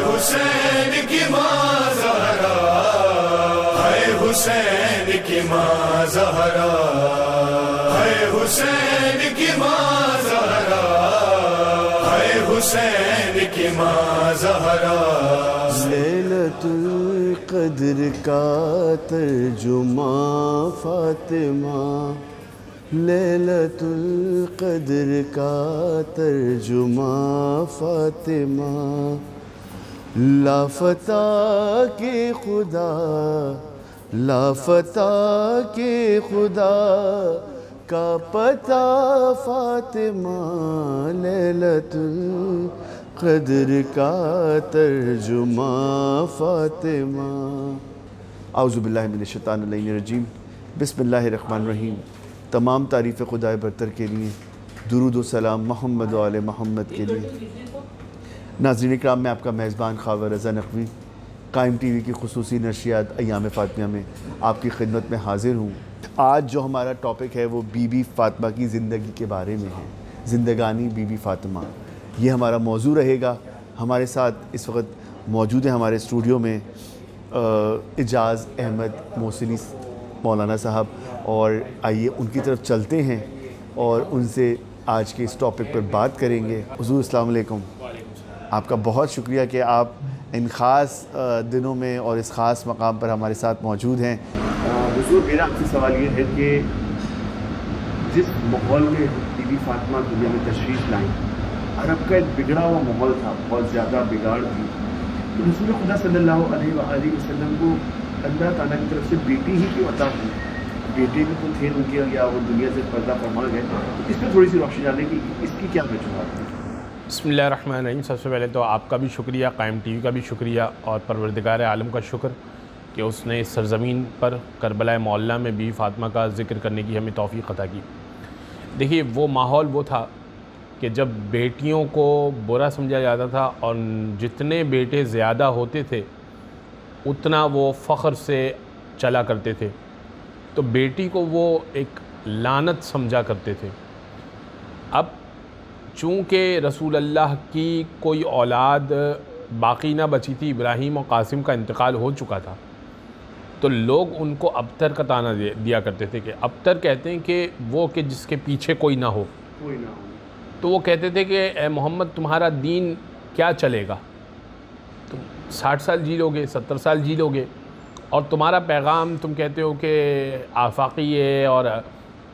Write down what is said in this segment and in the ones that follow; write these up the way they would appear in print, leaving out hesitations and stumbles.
हुसैन की माँ ज़हरा, है हुसैन की माँ ज़हरा, है हुसैन की माँ ज़हरा, है हुसैन की माँ ज़हरा। लैलतुल क़द्र का तर्जुमा फ़ातिमा, लैलतुल क़द्र का तर्जुमा फ़ातिमा, लाफ़ता के खुदा, लाफ़ता के खुदा का पता फ़ातिमा, लैलतुल क़द्र का तर्जुमा फ़ातिमा। औज़ु बिल्लाहि मिनश शैतानिर रजीम, बिस्मिल्लाहिर्रहमानिर्रहीम। तमाम तारीफ़ खुदाए बरतर के लिए, दुरूद व सलाम मोहम्मद व आले मोहम्मद के लिए। नाज़रीन इकराम, मैं आपका मेज़बान ख़ावर रज़ा नक़वी कायम टीवी की ख़ुसूसी नशरियात अय्याम फ़ातिमा में आपकी खिदमत में हाज़िर हूँ। आज जो हमारा टॉपिक है वो बीबी फ़ातिमा की ज़िंदगी के बारे में है। ज़िंदगानी बीबी फ़ातिमा, ये हमारा मौजू रहेगा। हमारे साथ इस वक्त मौजूद है हमारे स्टूडियो में इजाज़ अहमद मोहसिनी मौलाना साहब, और आइए उनकी तरफ चलते हैं और उनसे आज के इस टॉपिक पर बात करेंगे। हुज़ूर अस्सलाम वालेकुम। आपका बहुत शुक्रिया कि आप इन ख़ास दिनों में और इस ख़ास मकाम पर हमारे साथ मौजूद हैं। हुज़ूर, मेरा आपसे सवाल ये है कि जिस माहौल में बीबी फ़ातिमा दुनिया में तशरीफ़ लाई, अरब का एक बिगड़ा हुआ माहौल था, बहुत ज़्यादा बिगाड़ थी। तो रसूल खुदा सल्लल्लाहु अलैहि वसल्लम को अल्लाह ताला की तरफ से बेटी ही क्यों अता हुई? बेटे भी तो थे उनके, या वो दुनिया से पर्दा फरमा गए? तो इस पर थोड़ी सी रोशनी डालें कि इसकी क्या वजूहत है। बिस्मिल्लाहिर्रहमानिर्रहीम। सबसे पहले तो आपका भी शुक्रिया, कायम टीवी का भी शुक्रिया, और परवरदिगार आलम का शुक्र कि उसने इस सरज़मीन पर करबला मौला में बीवी फ़ातिमा का ज़िक्र करने की हमें तौफ़ीक़ अता की। देखिए, वो माहौल वो था कि जब बेटियों को बुरा समझा जाता था, और जितने बेटे ज़्यादा होते थे उतना वो फ़ख्र से चला करते थे। तो बेटी को वो एक लानत समझा करते थे। अब चूँकि रसूल अल्लाह की कोई औलाद बाकी ना बची थी, इब्राहीम और कासिम का इंतकाल हो चुका था, तो लोग उनको अबतर का ताना दिया करते थे। कि अबतर कहते हैं कि वो कि जिसके पीछे कोई ना हो। तो वो कहते थे कि ए मोहम्मद, तुम्हारा दीन क्या चलेगा? तुम 60 साल जी लोगे, 70 साल जी लोगे, और तुम्हारा पैगाम तुम कहते हो कि आफाकी है और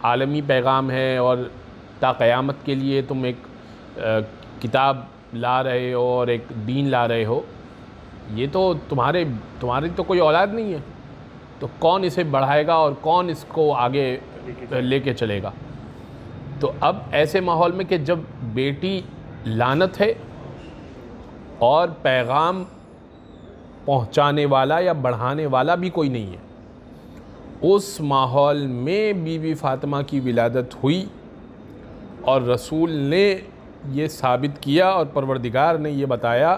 आलमी पैगाम है, और ता क़यामत के लिए तुम एक किताब ला रहे हो और एक दीन ला रहे हो। ये तो तुम्हारी तो कोई औलाद नहीं है, तो कौन इसे बढ़ाएगा और कौन इसको आगे लेके चलेगा? तो अब ऐसे माहौल में कि जब बेटी लानत है और पैगाम पहुंचाने वाला या बढ़ाने वाला भी कोई नहीं है, उस माहौल में बीबी फ़ातिमा की विलादत हुई, और रसूल ने ये साबित किया और परवरदिगार ने ये बताया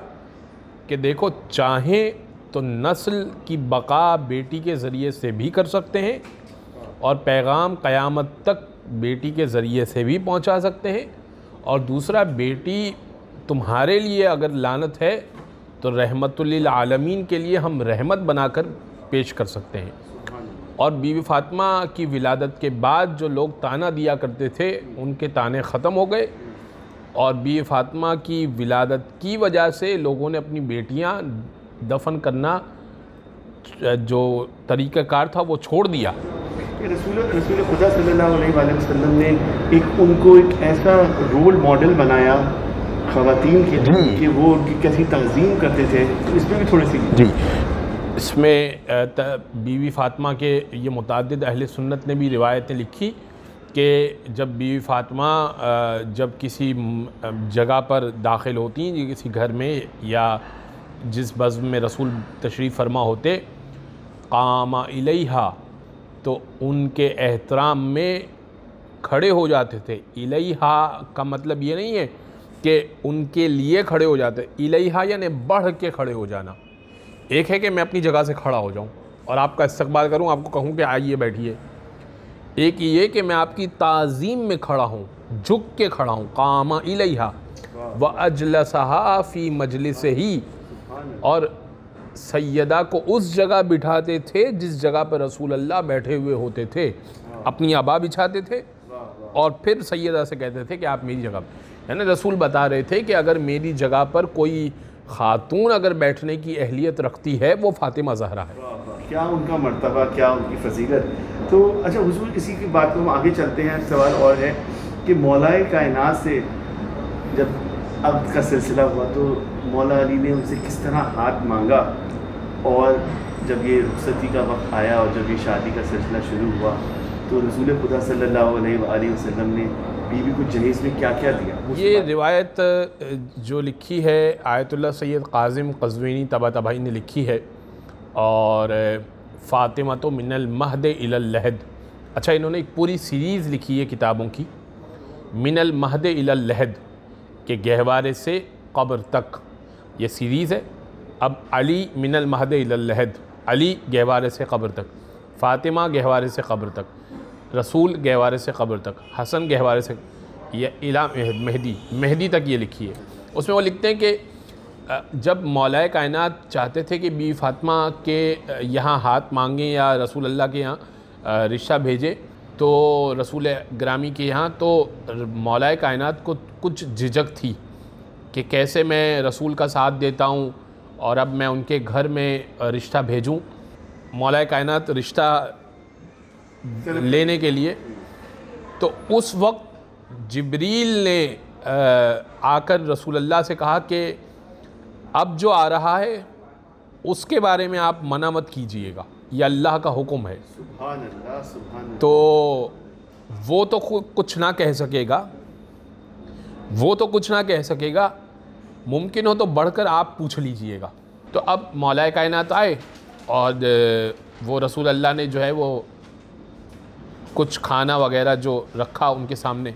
कि देखो, चाहें तो नस्ल की बका बेटी के ज़रिए से भी कर सकते हैं, और पैगाम क़यामत तक बेटी के ज़रिए से भी पहुंचा सकते हैं। और दूसरा, बेटी तुम्हारे लिए अगर लानत है तो रहमतुल लिल आलमीन के लिए हम रहमत बनाकर पेश कर सकते हैं। और बीवी फ़ातिमा की विलादत के बाद जो लोग ताना दिया करते थे, उनके ताने ख़त्म हो गए, और बीवी फ़ातिमा की विलादत की वजह से लोगों ने अपनी बेटियां दफन करना जो तरीक़ाकार था वो छोड़ दिया। रसूल खुदा सल्लल्लाहु अलैहि वसल्लम ने उनको एक ऐसा रोल मॉडल बनाया ख़वातीन के कि वो उनकी कैसी तज़ीम करते थे, तो इसमें भी थोड़ी सी जी। इसमें बीवी फ़ातिमा के ये मुतअद्दिद अहले सुन्नत ने भी रिवायतें लिखी कि जब बीवी फ़ातिमा जब किसी जगह पर दाखिल होती, किसी घर में या जिस बज़्म में रसूल तशरीफ़ फरमा होते, क़ामा इलैहा, तो उनके एहतराम में खड़े हो जाते थे। इलैहा का मतलब ये नहीं है कि उनके लिए खड़े हो जाते, इलैहा यानी बढ़ के खड़े हो जाना। एक है कि मैं अपनी जगह से खड़ा हो जाऊं और आपका इस्तकबाल करूं, आपको कहूं कि आइए बैठिए। एक ये कि मैं आपकी ताज़ीम में खड़ा हूं, झुक के खड़ा हूं। कामा इलैहा व अजलसहा फ़ी मजलिसिही, और सैयदा को उस जगह बिठाते थे जिस जगह पर रसूल अल्लाह बैठे हुए होते थे, अपनी आबा बिछाते थे और फिर सैयदा से कहते थे कि आप मेरी जगह पर। यानी रसूल बता रहे थे कि अगर मेरी जगह पर कोई खातून अगर बैठने की अहलियत रखती है वो फातिमा ज़हरा है। क्या उनका मर्तबा, क्या उनकी फजीलत। तो अच्छा हुजूर, इसी की बात को हम आगे चलते हैं। सवाल और है कि मौलाए कायनात से जब अब्द का सिलसिला हुआ तो मौला अली ने उनसे किस तरह हाथ मांगा, और जब ये रुखसती का वक्त आया और जब ये शादी का सिलसिला शुरू हुआ तो रसूल खुदा सल्लल्लाहु अलैहि वसल्लम ने बीवी को जहेज़ में क्या क्या दिया? ये रिवायत जो लिखी है आयतुल्लाह सैयद कासिम क़ज़वीनी तबातबाई ने लिखी है, और फ़ातिमा तो मिनल महद इलल लहद। अच्छा, इन्होंने एक पूरी सीरीज़ लिखी है किताबों की, मिनल महद इलल लहद के गहवारे से कब्र तक, ये सीरीज़ है। अब अली मिनल महद इलल लहद, अली गहवारे से कब्र तक, फ़ातिमा गहवारे से कब्र तक, रसूल गहवारे से कब्र तक, हसन गहवारे से, ये इला मेहदी तक ये लिखी है। उसमें वो लिखते हैं कि जब मौलाए कायनात चाहते थे कि बीवी फ़ातिमा के यहाँ हाथ मांगें या रसूल अल्लाह के यहाँ रिश्ता भेजें, तो रसूल ग्रामी के यहाँ, तो मौलाए कायनात को कुछ झिझक थी कि कैसे मैं रसूल का साथ देता हूँ और अब मैं उनके घर में रिश्ता भेजूँ। मौलाए कायनात रिश्ता लेने के लिए, तो उस वक्त जिब्रील ने आकर रसूल अल्लाह से कहा कि अब जो आ रहा है उसके बारे में आप मना मत कीजिएगा, ये अल्लाह का हुक्म है। सुभान अल्लाह, सुभान अल्लाह। तो वो तो कुछ ना कह सकेगा, वो तो कुछ ना कह सकेगा, मुमकिन हो तो बढ़कर आप पूछ लीजिएगा। तो अब मौलाए कायनात आए और वो रसूल अल्लाह ने जो है वो कुछ खाना वगैरह जो रखा उनके सामने,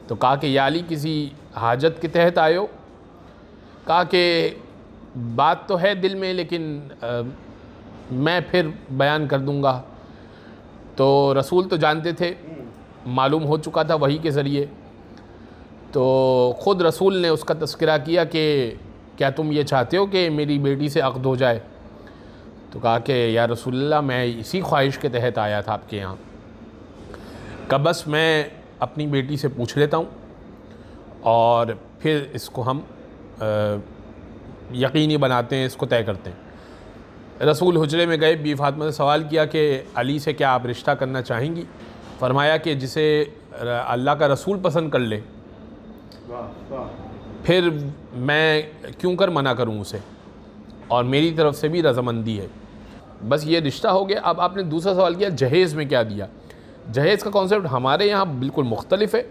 तो कहा कि या अली किसी हाजत के तहत आए हो? कहा कि बात तो है दिल में, लेकिन मैं फिर बयान कर दूंगा। तो रसूल तो जानते थे, मालूम हो चुका था वही के ज़रिए। तो ख़ुद रसूल ने उसका तज़किरा किया कि क्या तुम ये चाहते हो कि मेरी बेटी से अक़्द हो जाए? तो कहा कि या रसूलल्लाह, मैं इसी ख्वाहिश के तहत आया था आपके यहाँ, का बस मैं अपनी बेटी से पूछ लेता हूँ और फिर इसको हम यकीनी बनाते हैं, इसको तय करते हैं। रसूल हुजरे में गए, बीवी फ़ातिमा से सवाल किया कि अली से क्या आप रिश्ता करना चाहेंगी? फरमाया कि जिसे अल्लाह का रसूल पसंद कर ले, फिर मैं क्यों कर मना करूं उसे, और मेरी तरफ से भी रज़ामंदी है। बस ये रिश्ता हो गया। अब आपने दूसरा सवाल किया जहेज़ में क्या दिया। जहेज़ का कॉन्सेप्ट हमारे यहाँ बिल्कुल मुख्तलिफ है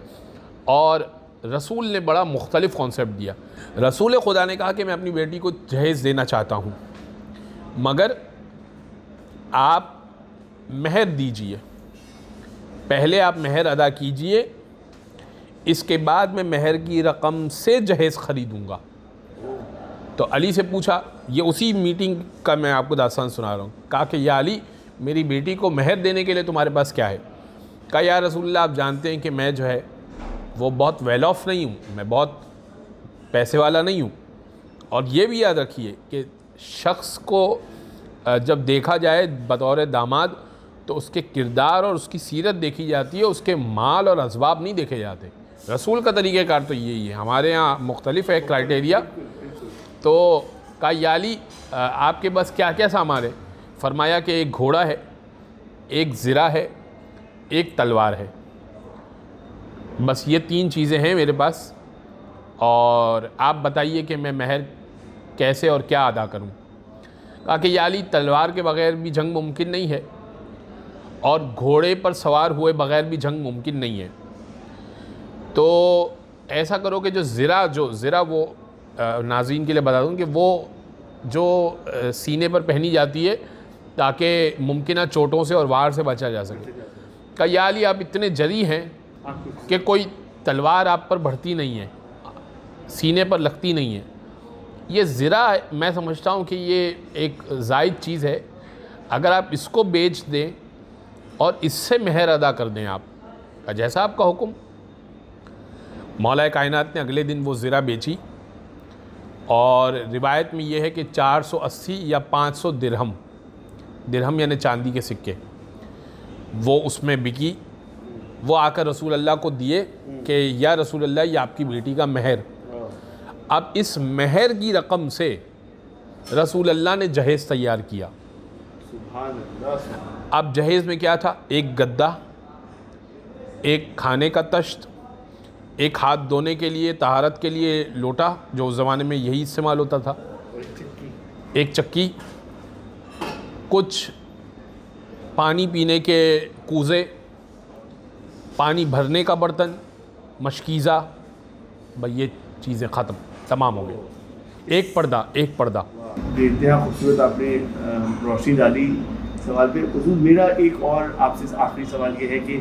और रसूल ने बड़ा मुख्तलिफ कॉन्सेप्ट दिया। रसूल खुदा ने कहा कि मैं अपनी बेटी को जहेज़ देना चाहता हूँ, मगर आप महर दीजिए, पहले आप महर अदा कीजिए, इसके बाद मैं महर की रकम से जहेज़ ख़रीदूँगा। तो अली से पूछा, ये उसी मीटिंग का मैं आपको दास्तान सुना रहा हूँ। कहा कि या अली, मेरी बेटी को महर देने के लिए तुम्हारे पास क्या है? कहा या रसूलल्लाह, आप जानते हैं कि मैं जो है वो बहुत वेल ऑफ नहीं हूँ, मैं बहुत पैसे वाला नहीं हूँ। और ये भी याद रखिए कि शख्स को जब देखा जाए बतौर दामाद तो उसके किरदार और उसकी सीरत देखी जाती है, उसके माल और असबाब नहीं देखे जाते। रसूल का तरीक़ेकार तो यही है, हमारे यहाँ मुख्तलिफ है क्राइटेरिया। तो कहा या अली, आपके पास क्या क्या सामान है? फरमाया कि एक घोड़ा है, एक ज़िरा है, एक तलवार है, बस ये 3 चीज़ें हैं मेरे पास, और आप बताइए कि मैं महर कैसे और क्या अदा करूं। कहा कि या अली, तलवार के बग़ैर भी जंग मुमकिन नहीं है और घोड़े पर सवार हुए बग़ैर भी जंग मुमकिन नहीं है। तो ऐसा करो कि जो ज़िरा वो नाज़रीन के लिए बता दूं कि वो जो सीने पर पहनी जाती है ताकि मुमकिन चोटों से और वार से बचा जा सके। कहा या अली, आप इतने जरी हैं कि कोई तलवार आप पर बढ़ती नहीं है, सीने पर लगती नहीं है। ये ज़िरा मैं समझता हूँ कि ये एक ज़ायद चीज़ है, अगर आप इसको बेच दें और इससे महर अदा कर दें आप, जैसा आपका हुक्म। मौलाए कायनात ने अगले दिन वो ज़िरा बेची और रिवायत में ये है कि 480 या 500 दिरहम, दिरहम यानी चांदी के सिक्के, वो उसमें बिकी। वो आकर रसूल अल्लाह को दिए कि या रसूल अल्लाह ये आपकी बेटी का महर। अब इस महर की रकम से रसूल अल्लाह ने जहेज़ तैयार किया। अब जहेज़ में क्या था? एक गद्दा, एक खाने का तश्त, एक हाथ धोने के लिए तहारत के लिए लोटा जो उस ज़माने में यही इस्तेमाल होता था, एक चक्की, कुछ पानी पीने के कूज़े, पानी भरने का बर्तन, मशकीज़ा, भाई ये चीज़ें ख़त्म, तमाम हो गए। एक पर्दा, एक पर्दा। बेहतरीन खूबसूरत आपने रोशनी डाली सवाल पे। हुजूर मेरा एक और आपसे आखिरी सवाल ये है कि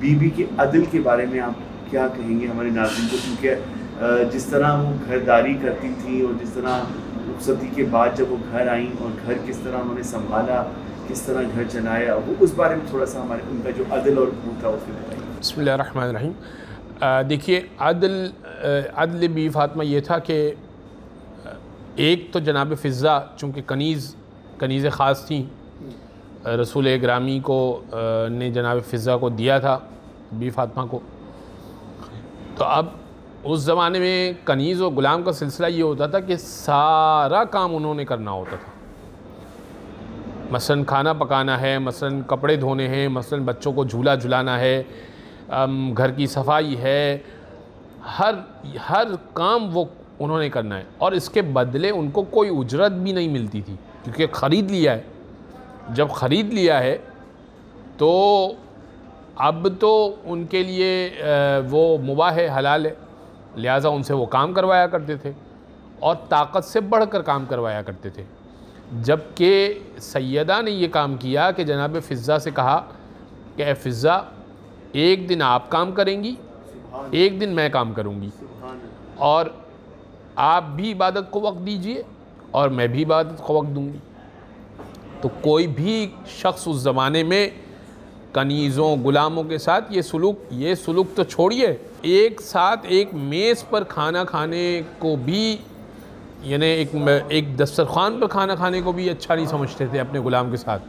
बीबी के अदल के बारे में आप क्या कहेंगे हमारे नाज़रीन को, क्योंकि जिस तरह वो घरदारी करती थी और जिस तरह रुखसती के बाद जब वो घर आई और घर किस तरह उन्होंने संभाला, किस तरह घर चलाया, वो उस बारे में थोड़ा सा हमारे उनका जो अदल और वो था उसमें बताइए। बिस्मिल्लाहिर्रहमानिर्रहीम। देखिए अदल बी फ़ातिमा ये था कि एक तो जनाब फ़िज़्ज़ा चूँकि कनीज़ ख़ास थी, रसूल ग्रामी को ने जनाब फ़िज़्ज़ा को दिया था बी फ़ातिमा को। तो अब उस ज़माने में कनीज़ और ग़ुलाम का सिलसिला ये होता था कि सारा काम उन्होंने करना होता था। मसलन खाना पकाना है, मसलन कपड़े धोने हैं, मसलन बच्चों को झूला झुलाना है, घर की सफाई है, हर काम वो उन्होंने करना है। और इसके बदले उनको कोई उजरत भी नहीं मिलती थी, क्योंकि ख़रीद लिया है। जब ख़रीद लिया है तो अब तो उनके लिए वो मुबाह है, हलाल है, लिहाजा उनसे वो काम करवाया करते थे और ताकत से बढ़कर काम करवाया करते थे। जबकि सैयदा ने ये काम किया कि जनाब फ़िज़्ज़ा से कहा कि ए फ़िज़्ज़ा, एक दिन आप काम करेंगी, एक दिन मैं काम करूंगी, और आप भी इबादत को वक्त दीजिए और मैं भी इबादत को वक्त दूंगी। तो कोई भी शख्स उस ज़माने में कनीज़ों ग़ुलामों के साथ ये सलूक तो छोड़िए, एक साथ एक मेज़ पर खाना खाने को भी, यानी एक दस्तरखान पर खाना खाने को भी अच्छा नहीं समझते थे अपने ग़ुलाम के साथ,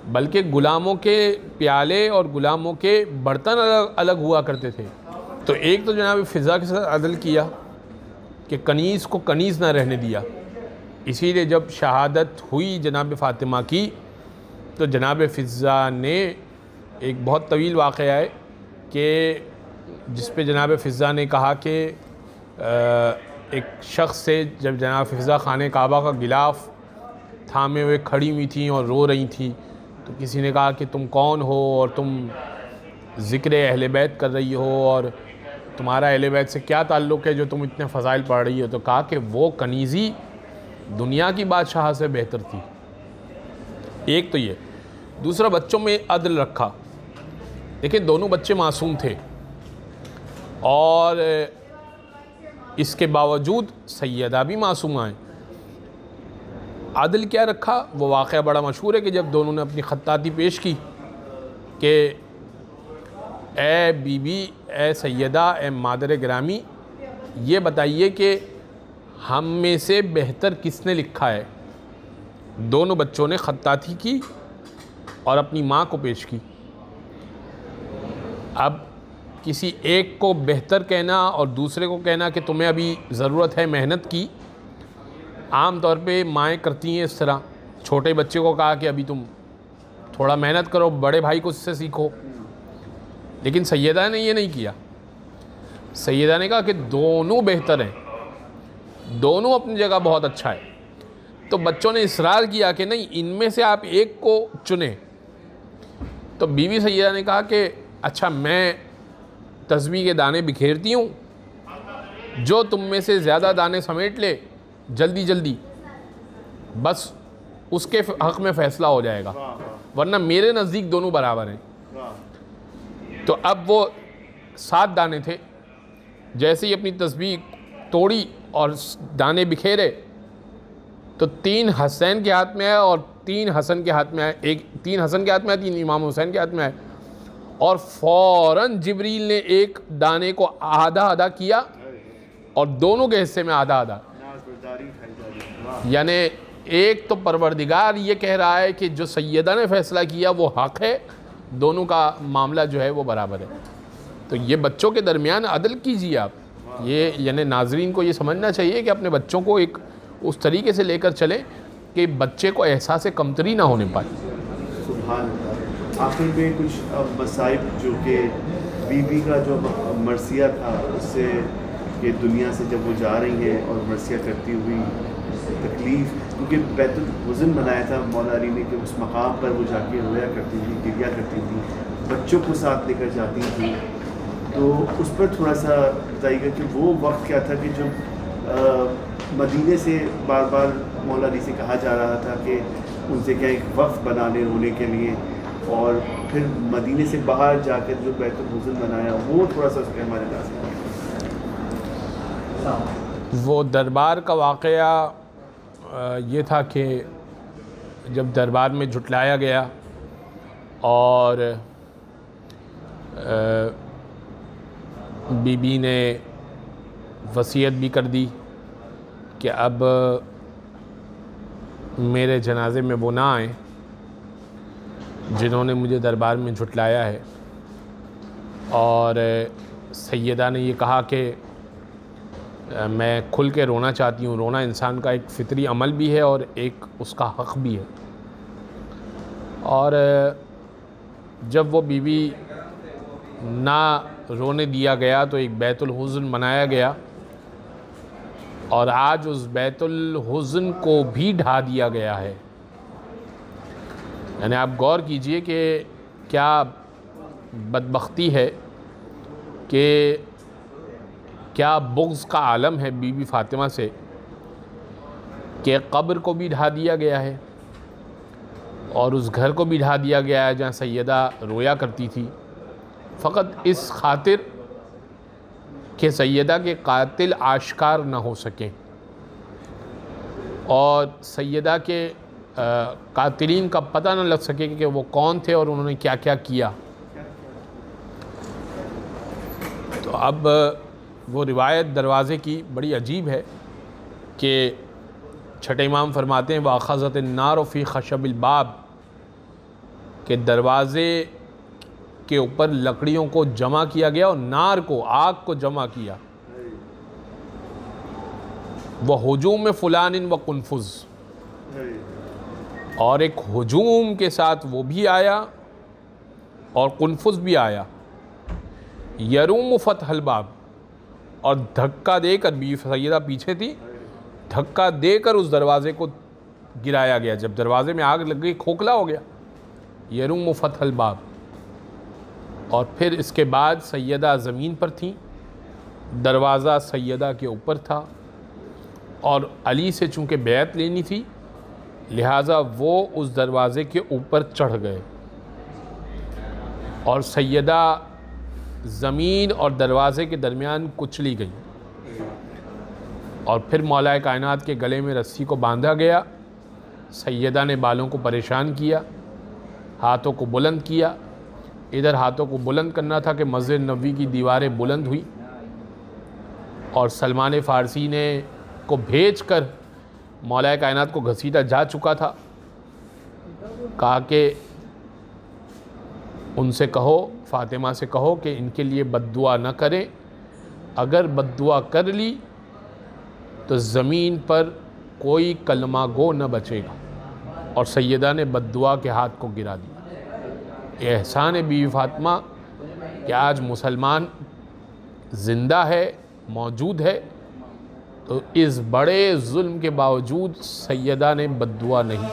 बल्कि ग़ुलामों के प्याले और ग़ुलामों के बर्तन अलग अलग हुआ करते थे। तो एक तो जनाब फ़िज़्ज़ा के साथ अदल किया कि कनीज़ को कनीज़ ना रहने दिया। इसीलिए जब शहादत हुई जनाब फ़ातिमा की तो जनाब फ़िज़्ज़ा ने, एक बहुत तवील वाक़या है कि जिस पे जनाब फ़िज़्ज़ा ने कहा कि एक शख्स से जब जनाब फ़िज़्ज़ा खाने काबा का गिलाफ़ थामे हुए खड़ी हुई थी और रो रही थी, तो किसी ने कहा कि तुम कौन हो और तुम ज़िक्र अहले बैत कर रही हो और तुम्हारा अहले बैत से क्या ताल्लुक़ है जो तुम इतने फ़ज़ाइल पढ़ रही हो। तो कहा कि वो कनीज़ी दुनिया की बादशाह से बेहतर थी। एक तो ये, दूसरा बच्चों में अदल रखा। देखिए दोनों बच्चे मासूम थे और इसके बावजूद सैयदा भी मासूमा हैं। अदल क्या रखा, वो वाक़या बड़ा मशहूर है कि जब दोनों ने अपनी ख़त्ताती पेश की कि ए बीबी, ए सैयदा, ए मादर ग्रामी, ये बताइए कि हम में से बेहतर किसने लिखा है। दोनों बच्चों ने ख़त्ताती की और अपनी माँ को पेश की। अब किसी एक को बेहतर कहना और दूसरे को कहना कि तुम्हें अभी ज़रूरत है मेहनत की, आम तौर पे माएँ करती हैं इस तरह। छोटे बच्चे को कहा कि अभी तुम थोड़ा मेहनत करो, बड़े भाई को इससे सीखो। लेकिन सैयदा ने ये नहीं किया। सैयदा ने कहा कि दोनों बेहतर हैं, दोनों अपनी जगह बहुत अच्छा है। तो बच्चों ने इसरार किया कि नहीं, इनमें से आप एक को चुने। तो बीवी सैयदा ने कहा कि अच्छा, मैं तस्बीह के दाने बिखेरती हूँ, जो तुम में से ज़्यादा दाने समेट ले जल्दी जल्दी, बस उसके हक़ में फ़ैसला हो जाएगा, वरना मेरे नज़दीक दोनों बराबर हैं। तो अब वो 7 दाने थे। जैसे ही अपनी तस्बीह तोड़ी और दाने बिखेरे तो 3 हसैन के हाथ में आए और 3 हसन के हाथ में आए। 3 हसन के हाथ में आए, 3 इमाम हुसैन के हाथ में आए। और फ़ौरन जिब्रील ने एक दाने को आधा आधा किया और दोनों के हिस्से में आधा आधा। यानी एक तो परवरदिगार ये कह रहा है कि जो सैयदा ने फ़ैसला किया वो हक़ है, दोनों का मामला जो है वो बराबर है। तो ये बच्चों के दरमियान अदल कीजिए आप। ये यानी नाज़रीन को ये समझना चाहिए कि अपने बच्चों को एक उस तरीके से लेकर चलें कि बच्चे को एहसास कमतरी ना होने पाए। सुभान अल्लाह। आखिर में कुछ मसाइब जो कि बीबी का जो मरसिया था उससे कि दुनिया से जब वो जा रही हैं और मरसिया करती हुई तकलीफ़, क्योंकि बैतुल हुज़्न बनाया था मौला अली ने कि उस मकाम पर वो जाके रोया करती थी, गिरिया करती थी, बच्चों को साथ लेकर जाती थी। तो उस पर थोड़ा सा बताइएगा कि वो वक्त क्या था कि जब मदीने से बार बार मौला अली से कहा जा रहा था कि उनसे क्या एक वक्त बनाने रोने के लिए, और फिर मदीने से बाहर जाकर जो बैतुल हुज़्न बनाया वो थोड़ा सा उसके हमारे पास। वो दरबार का वाक़या ये था कि जब दरबार में झुटलाया गया और बीबी ने वसीयत भी कर दी कि अब मेरे जनाजे में वो ना आए जिन्होंने मुझे दरबार में झुटलाया है। और सैयदा ने ये कहा कि मैं खुल के रोना चाहती हूँ। रोना इंसान का एक फ़ितरी अमल भी है और एक उसका हक़ भी है। और जब वो बीवी ना रोने दिया गया तो एक बैतुल हुज़्न बनाया गया और आज उस बैतुल हुज़्न को भी ढा दिया गया है। यानी आप गौर कीजिए कि क्या बदबख्ती है कि क्या बुग़्ज़ का आलम है बीबी फ़ातिमा से कि कब्र को भी ढा दिया गया है और उस घर को भी ढा दिया गया है जहाँ सैयदा रोया करती थी, फ़कत इस खातिर कि सैयदा के कातिल आश्कार न हो सकें और सैयदा के कातिलीन का पता न लग सके कि वो कौन थे और उन्होंने क्या क्या किया। तो अब वो रिवायत दरवाज़े की बड़ी अजीब है कि छठे इमाम फरमाते हैं वाख़ज़त नार फ़ी ख़शबिल बाब, के दरवाज़े के ऊपर लकड़ियों को जमा किया गया और नार को, आग को जमा किया। वह हुजूम फ़ुलानिन व कुनफुज़, और एक हुजूम के साथ वो भी आया और कुनफुज़ भी आया। यरूम फ़तहल बाब, और धक्का देकर, बीवी सैयदा पीछे थी, धक्का देकर उस दरवाज़े को गिराया गया। जब दरवाज़े में आग लग गई खोखला हो गया। यरूम फ़तहल बाब। और फिर इसके बाद सैयदा ज़मीन पर थी, दरवाज़ा सैयदा के ऊपर था और अली से चूँकि बैत लेनी थी लिहाजा वो उस दरवाज़े के ऊपर चढ़ गए और सैयदा ज़मीन और दरवाज़े के दरमियान कुचली गई। और फिर मौलाए कायनात के गले में रस्सी को बांधा गया। सैयदा ने बालों को परेशान किया, हाथों को बुलंद किया। इधर हाथों को बुलंद करना था कि मस्जिद नबवी की दीवारें बुलंद हुई और सलमान फ़ारसी ने को भेजकर मौलाए कायनात को घसीटा जा चुका था। कहा कि उनसे कहो, फ़ातिमा से कहो कि इनके लिए बद्दुआ न करें, अगर बद्दुआ कर ली तो ज़मीन पर कोई कलमा गो न बचेगा। और सैयदा ने बद्दुआ के हाथ को गिरा दिया। एहसान बीवी फ़ातिमा कि आज मुसलमान ज़िंदा है, मौजूद है, तो इस बड़े जुल्म के बावजूद सैयदा ने बद्दुआ नहीं।